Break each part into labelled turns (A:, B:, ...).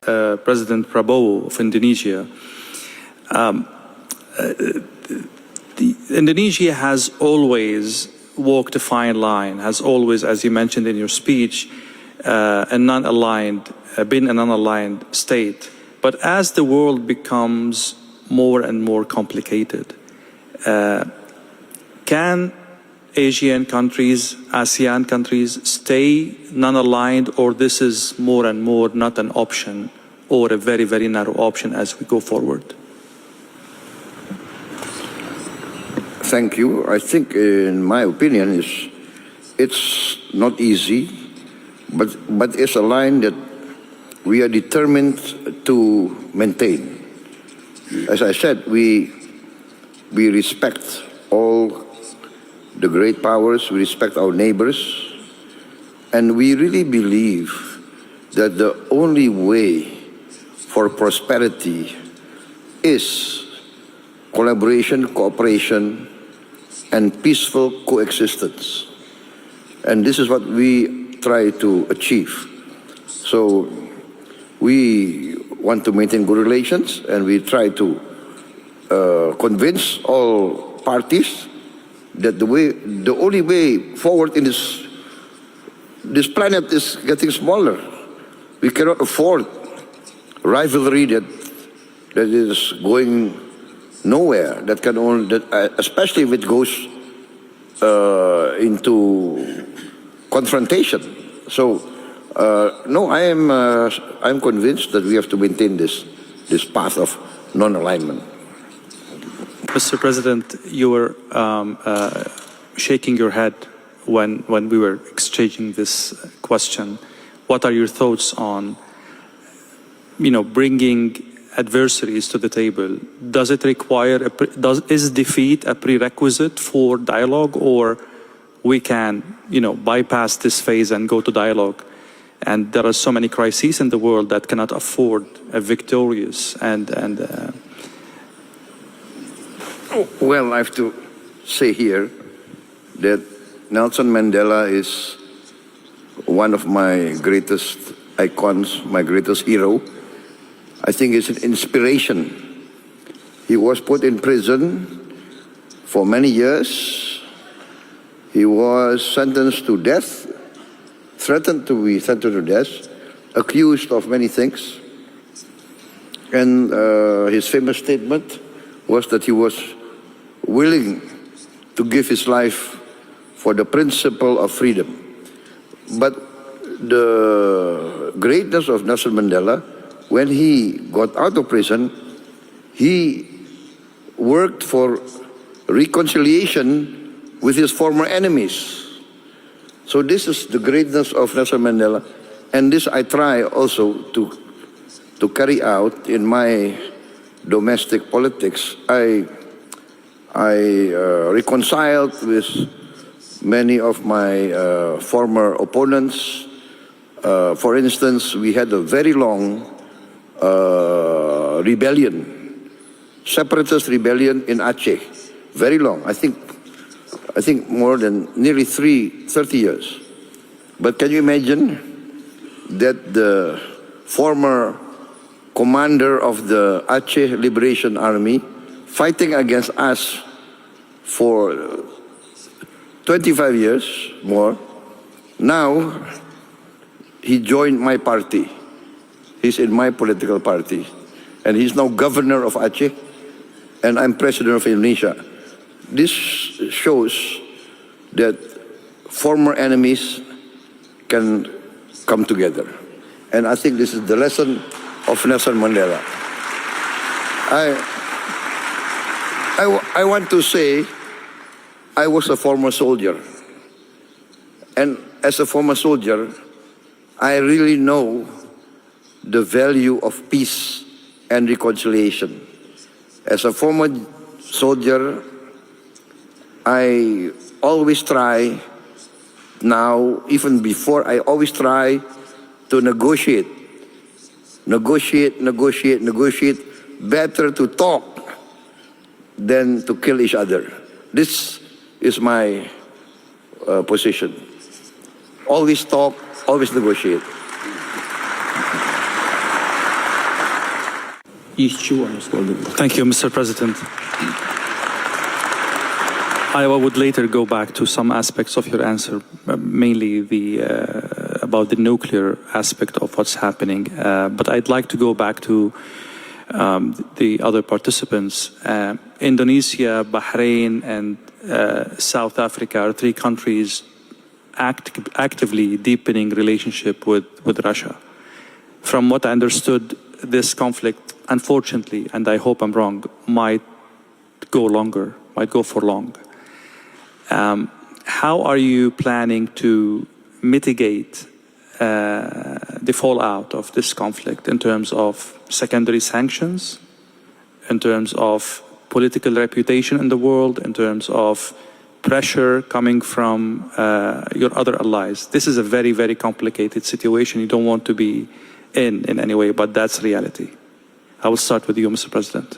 A: President Prabowo of Indonesia. Indonesia has always walked a fine line, has always, as you mentioned in your speech, been a non-aligned state. But as the world becomes more and more complicated, can Asian countries, ASEAN countries, stay non-aligned, or this is more and more not an option, or a very, very narrow option as we go forward?
B: Thank you. I think, in my opinion, it's not easy, but it's a line that we are determined to maintain. As I said, we respect all the great powers, we respect our neighbors, and we really believe that the only way for prosperity is collaboration, cooperation, and peaceful coexistence. And this is what we try to achieve. So we want to maintain good relations, and we try to convince all parties that the only way forward in this planet is getting smaller. We cannot afford rivalry that is going nowhere. That can only, especially if it goes into confrontation. So no, I'm convinced that we have to maintain this path of non-alignment.
A: Mr. President, you were shaking your head when we were exchanging this question. What are your thoughts on, bringing adversaries to the table? Does it require, is defeat a prerequisite for dialogue, or we can, bypass this phase and go to dialogue? And there are so many crises in the world that cannot afford a victorious
B: Well, I have to say here that Nelson Mandela is one of my greatest icons, my greatest hero. I think it's an inspiration. He was put in prison for many years. He was sentenced to death, threatened to be sentenced to death, accused of many things. And his famous statement was that he was willing to give his life for the principle of freedom. But the greatness of Nelson Mandela, when he got out of prison, he worked for reconciliation with his former enemies. So this is the greatness of Nelson Mandela, and this I try also to carry out in my domestic politics. I reconciled with many of my former opponents. For instance, we had a very long rebellion, separatist rebellion in Aceh, very long. I think more than nearly 30 years. But can you imagine that the former commander of the Aceh Liberation Army, fighting against us for 25 years more, now he joined my party. He's in my political party. And he's now governor of Aceh, and I'm president of Indonesia. This shows that former enemies can come together. And I think this is the lesson of Nelson Mandela. I want to say I was a former soldier. And as a former soldier, I really know the value of peace and reconciliation. As a former soldier, I always try, now, even before, I always try to negotiate. Better to talk than to kill each other. This is my position. Always talk, always negotiate.
A: Thank you, Mr. President. I would later go back to some aspects of your answer, mainly about the nuclear aspect of what's happening. But I'd like to go back to the other participants. Indonesia, Bahrain, and South Africa are three countries actively deepening relationship with Russia. From what I understood, this conflict, unfortunately, and I hope I'm wrong, might go for long. How are you planning to mitigate the fallout of this conflict in terms of secondary sanctions, in terms of political reputation in the world, in terms of pressure coming from your other allies? This is a very, very complicated situation. You don't want to be in any way, but that's reality. I will start with you, Mr. President.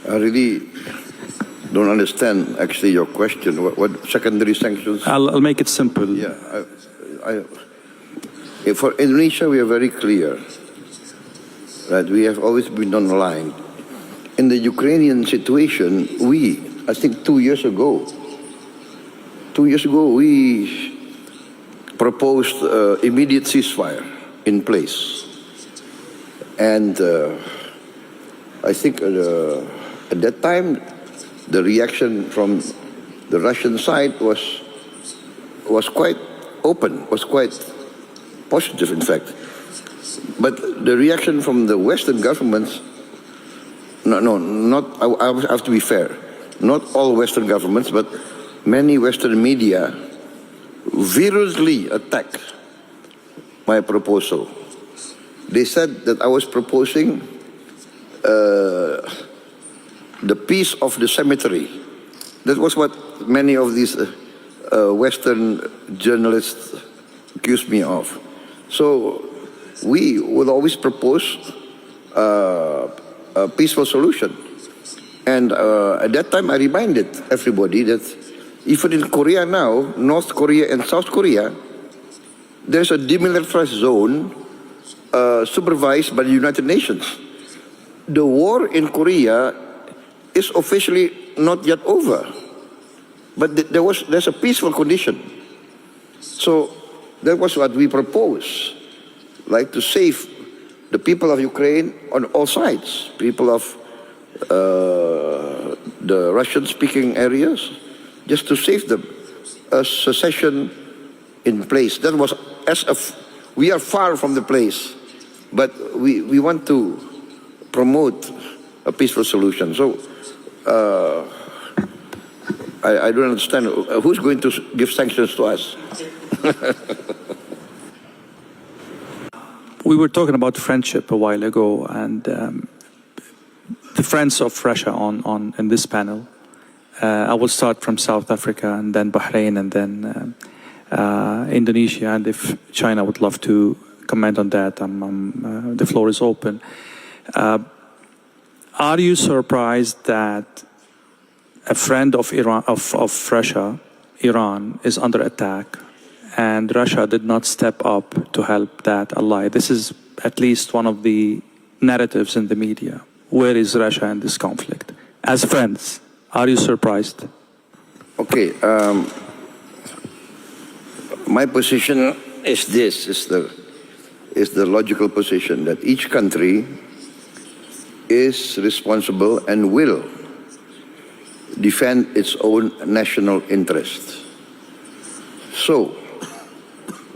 B: I really don't understand actually your question. What secondary sanctions?
A: I'll make it simple.
B: Yeah, for Indonesia, we are very clear that we have always been on the line. In the Ukrainian situation, I think 2 years ago, we proposed immediate ceasefire in place. And I think at that time, the reaction from the Russian side was quite open, was quite positive, in fact. But the reaction from the Western governments, I have to be fair, not all Western governments, but many Western media virulently attacked my proposal. They said that I was proposing the peace of the cemetery. That was what many of these Western journalists accused me of. So we would always propose a peaceful solution. And at that time, I reminded everybody that even in Korea now, North Korea and South Korea, there's a demilitarized zone supervised by the United Nations. The war in Korea is officially not yet over, but there's a peaceful condition. So that was what we proposed, like to save the people of Ukraine on all sides, people of the Russian-speaking areas, just to save them, a secession in place. That was we are far from the place, but we want to promote a peaceful solution. So I don't understand who's going to give sanctions to us.
A: We were talking about friendship a while ago, and the friends of Russia in this panel. I will start from South Africa, and then Bahrain, and then Indonesia. And if China would love to comment on that, the floor is open. Are you surprised that a friend of Russia, Iran, is under attack, and Russia did not step up to help that ally? This is at least one of the narratives in the media. Where is Russia in this conflict? As friends, are you surprised?
B: Okay, my position is this: is the logical position that each country is responsible and will defend its own national interest. So,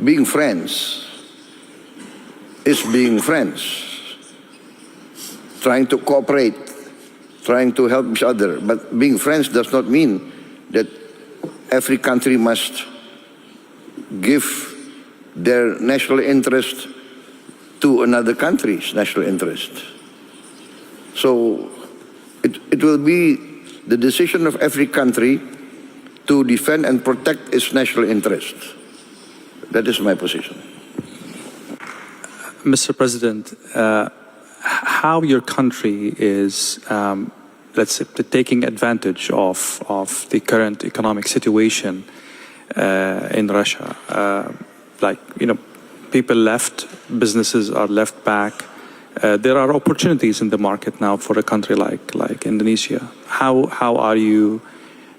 B: being friends is being friends, trying to cooperate, trying to help each other. But being friends does not mean that every country must give their national interest to another country's national interest. So it will be the decision of every country to defend and protect its national interest. That is my position.
A: Mr. President, how your country is, let's say, taking advantage of the current economic situation in Russia, people left, businesses are left back. There are opportunities in the market now for a country like Indonesia. How are you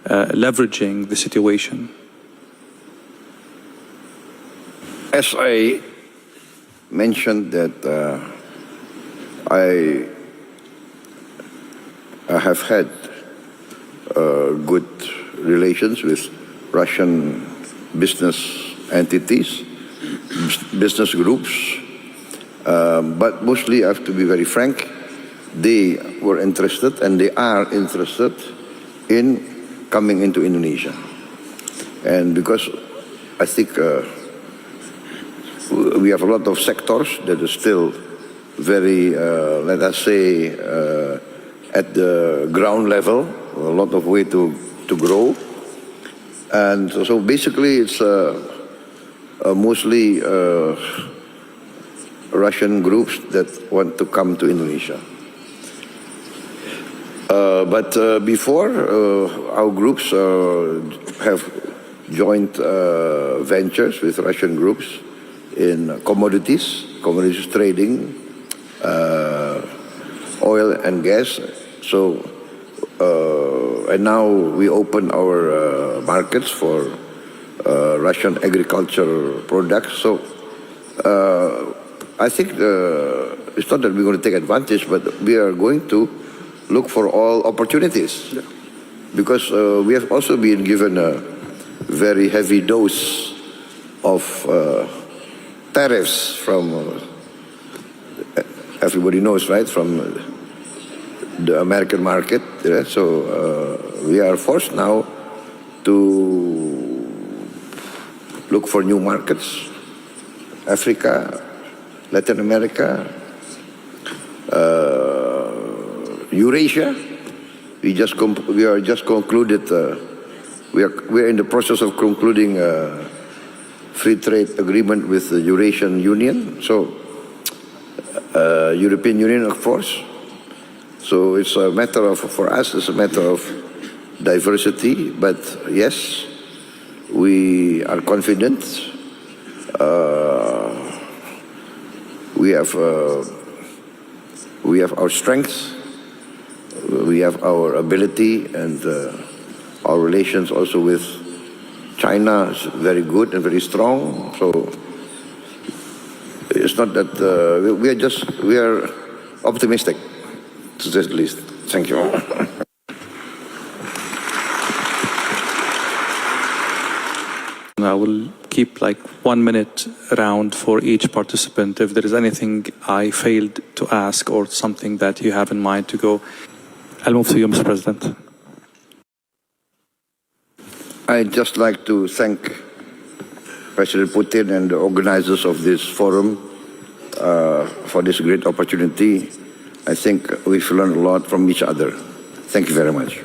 A: leveraging the situation?
B: As I mentioned that I have had good relations with Russian business entities, business groups, but mostly I have to be very frank, they were interested and they are interested in coming into Indonesia. And because I think we have a lot of sectors that are still very, let us say, at the ground level, a lot of way to grow. And so basically it's mostly Russian groups that want to come to Indonesia. But before, our groups have joint ventures with Russian groups in commodities trading, oil and gas. So, and now we open our markets for Russian agricultural products. So, I think it's not that we're going to take advantage, but we are going to look for all opportunities. Yeah. Because we have also been given a very heavy dose of tariffs from, everybody knows, right, from the American market. Yeah? So we are forced now to look for new markets, Africa, Latin America, Eurasia. We are just concluded. We are in the process of concluding a free trade agreement with the Eurasian Union. So European Union, of course. So it's a matter of, for us, it's a matter of diversity. But yes, we are confident. We have our strengths. We have our ability, and our relations also with China is very good and very strong. So it's not that we are optimistic, to say the least. Thank you.
A: I will keep like 1 minute round for each participant. If there is anything I failed to ask or something that you have in mind to go, I'll move to you, Mr. President.
B: I'd just like to thank President Putin and the organizers of this forum for this great opportunity. I think we've learned a lot from each other. Thank you very much.